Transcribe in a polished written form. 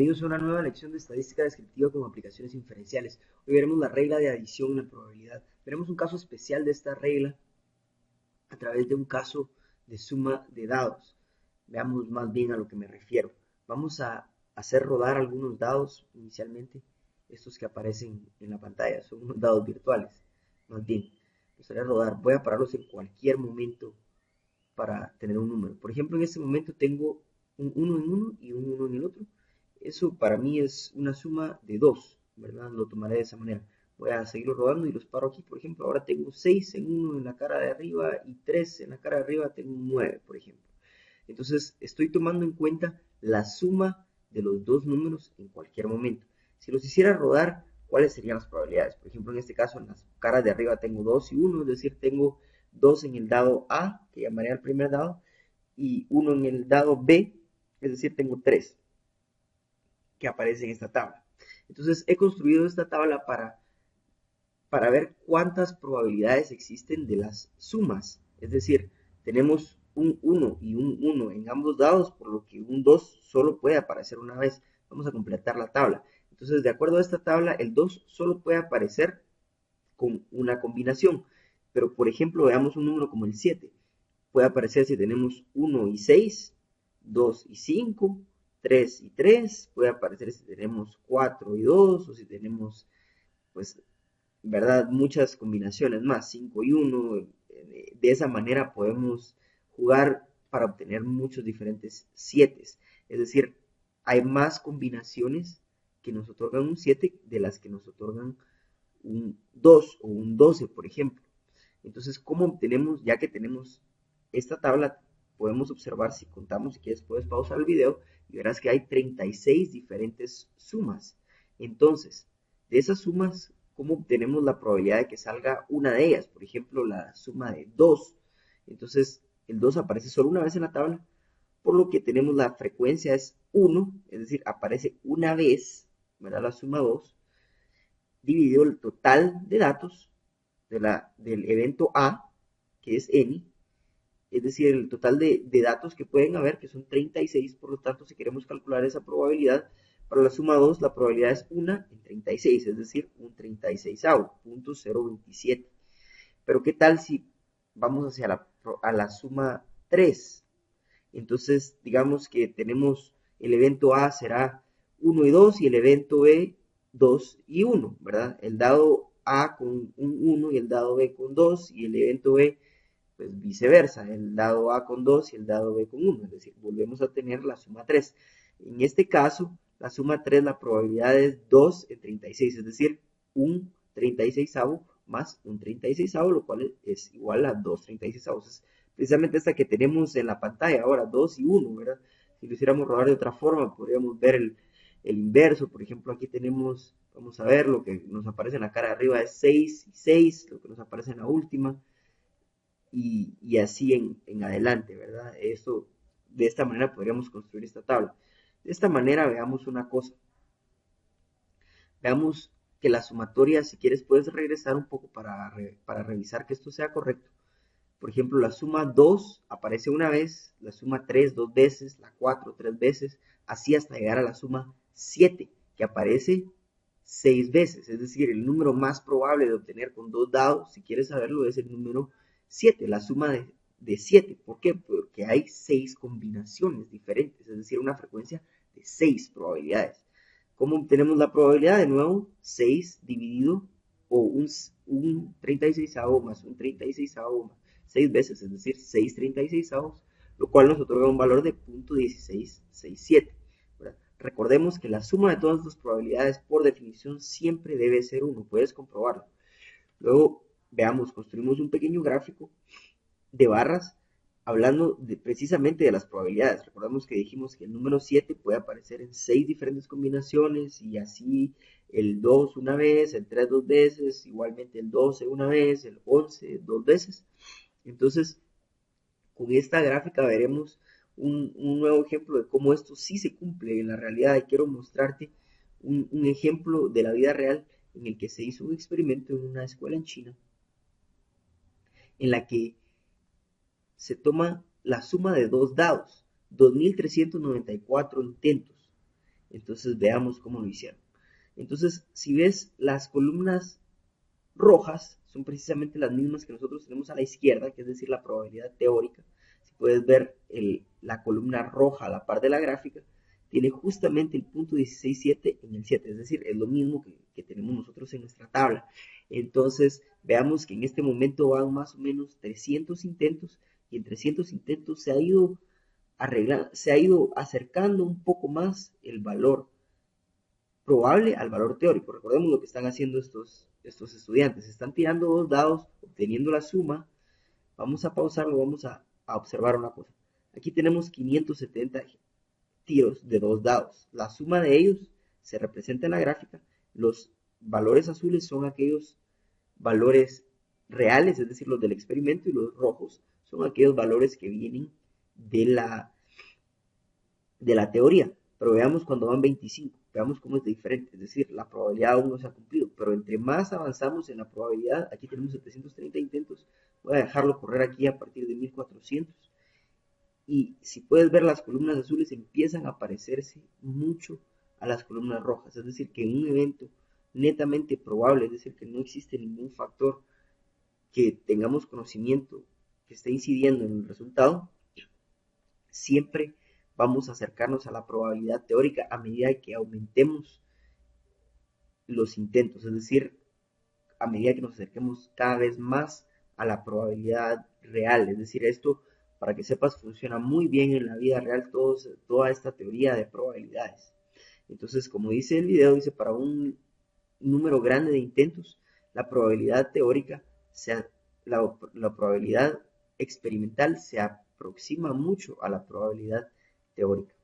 Bienvenidos a una nueva lección de estadística descriptiva con aplicaciones inferenciales. Hoy veremos la regla de adición en la probabilidad. Veremos un caso especial de esta regla a través de un caso de suma de dados. Veamos más bien a lo que me refiero. Vamos a hacer rodar algunos dados inicialmente, estos que aparecen en la pantalla. Son unos dados virtuales, más bien. Los haré rodar. Voy a pararlos en cualquier momento para tener un número. Por ejemplo, en este momento tengo un 1 en uno y un 1 en el otro. Eso para mí es una suma de 2, ¿verdad? Lo tomaré de esa manera. Voy a seguirlo rodando y los paro aquí. Por ejemplo, ahora tengo 6 en uno en la cara de arriba y 3 en la cara de arriba. Tengo un 9, por ejemplo. Entonces, estoy tomando en cuenta la suma de los dos números en cualquier momento. Si los hiciera rodar, ¿cuáles serían las probabilidades? Por ejemplo, en este caso, en las caras de arriba tengo 2 y 1, es decir, tengo 2 en el dado A, que llamaría el primer dado, y 1 en el dado B, es decir, tengo 3 que aparece en esta tabla. Entonces he construido esta tabla para ver cuántas probabilidades existen de las sumas. Es decir, tenemos un 1 y un 1 en ambos dados, por lo que un 2 solo puede aparecer una vez. Vamos a completar la tabla. Entonces, de acuerdo a esta tabla, el 2 solo puede aparecer con una combinación. Pero, por ejemplo, veamos un número como el 7. Puede aparecer si tenemos 1 y 6, 2 y 5, 3 y 3, puede aparecer si tenemos 4 y 2, o si tenemos, pues, ¿verdad? Muchas combinaciones más, 5 y 1, de esa manera podemos jugar para obtener muchos diferentes 7. Es decir, hay más combinaciones que nos otorgan un 7 de las que nos otorgan un 2 o un 12, por ejemplo. Entonces, ¿cómo obtenemos? Ya que tenemos esta tabla, podemos observar, si contamos, si quieres puedes pausar el video y verás que hay 36 diferentes sumas. Entonces, de esas sumas, ¿cómo obtenemos la probabilidad de que salga una de ellas? Por ejemplo, la suma de 2. Entonces, el 2 aparece solo una vez en la tabla, por lo que tenemos la frecuencia es 1, es decir, aparece una vez, ¿verdad? La suma 2, dividido el total de datos del evento A, que es n, es decir, el total de datos que pueden haber, que son 36, por lo tanto, si queremos calcular esa probabilidad, para la suma 2, la probabilidad es 1 en 36, es decir, un 36avo, 0.027. Pero, ¿qué tal si vamos hacia la suma 3? Entonces, digamos que tenemos el evento A será 1 y 2 y el evento B 2 y 1, ¿verdad? El dado A con un 1 y el dado B con 2 y el evento B pues viceversa, el dado A con 2 y el dado B con 1, es decir, volvemos a tener la suma 3. En este caso, la suma 3, la probabilidad es 2 en 36, es decir, un 36avo más un 36avo, lo cual es igual a 2 36avos. Es precisamente esta que tenemos en la pantalla ahora, 2 y 1, ¿verdad? Si lo hiciéramos rodar de otra forma, podríamos ver el inverso. Por ejemplo, aquí tenemos, vamos a ver, lo que nos aparece en la cara de arriba es 6 y 6, lo que nos aparece en la última, y así en adelante, ¿verdad? Esto, de esta manera podríamos construir esta tabla. De esta manera veamos una cosa. Veamos que la sumatoria, si quieres, puedes regresar un poco para revisar que esto sea correcto. Por ejemplo, la suma 2 aparece una vez, la suma 3 dos veces, la 4 tres veces, así hasta llegar a la suma 7, que aparece 6 veces. Es decir, el número más probable de obtener con dos dados, si quieres saberlo, es el número 7, la suma de 7. ¿Por qué? Porque hay 6 combinaciones diferentes, es decir, una frecuencia de 6 probabilidades. ¿Cómo obtenemos la probabilidad? De nuevo, 6 dividido, o un 36avo más un 36avo más 6 veces, es decir, 6 36avos, lo cual nos otorga un valor de 0.1667. Recordemos que la suma de todas las probabilidades, por definición, siempre debe ser 1. Puedes comprobarlo. Luego, veamos, construimos un pequeño gráfico de barras hablando precisamente de las probabilidades. Recordemos que dijimos que el número 7 puede aparecer en 6 diferentes combinaciones, y así el 2 una vez, el 3 dos veces, igualmente el 12 una vez, el 11 dos veces. Entonces, con esta gráfica veremos un nuevo ejemplo de cómo esto sí se cumple en la realidad, y quiero mostrarte un ejemplo de la vida real en el que se hizo un experimento en una escuela en China, en la que se toma la suma de dos dados, 2.394 intentos, Entonces veamos cómo lo hicieron. Entonces, si ves, las columnas rojas son precisamente las mismas que nosotros tenemos a la izquierda, que es decir, la probabilidad teórica. Si puedes ver la columna roja a la par de la gráfica, tiene justamente el punto 16.7 en el 7, es decir, es lo mismo que tenemos nosotros en nuestra tabla. Entonces, veamos que en este momento van más o menos 300 intentos, y en 300 intentos se ha ido acercando un poco más el valor probable al valor teórico. Recordemos lo que están haciendo estos estudiantes. Están tirando dos dados, obteniendo la suma. Vamos a pausarlo, vamos a observar una cosa. Aquí tenemos 570 tiros de dos dados. La suma de ellos se representa en la gráfica. Los valores azules son aquellos valores reales, es decir, los del experimento, y los rojos son aquellos valores que vienen de la teoría. Pero veamos cuando van 25, veamos cómo es diferente, es decir, la probabilidad aún no se ha cumplido, pero entre más avanzamos en la probabilidad, aquí tenemos 730 intentos, voy a dejarlo correr aquí a partir de 1400, y si puedes ver, las columnas azules empiezan a parecerse mucho a las columnas rojas, es decir, que en un evento netamente probable, es decir, que no existe ningún factor que tengamos conocimiento que esté incidiendo en el resultado, siempre vamos a acercarnos a la probabilidad teórica a medida que aumentemos los intentos, es decir, a medida que nos acerquemos cada vez más a la probabilidad real. Es decir, esto, para que sepas, funciona muy bien en la vida real toda esta teoría de probabilidades. Entonces, como dice el video, dice, para un número grande de intentos, la probabilidad teórica, la probabilidad experimental se aproxima mucho a la probabilidad teórica.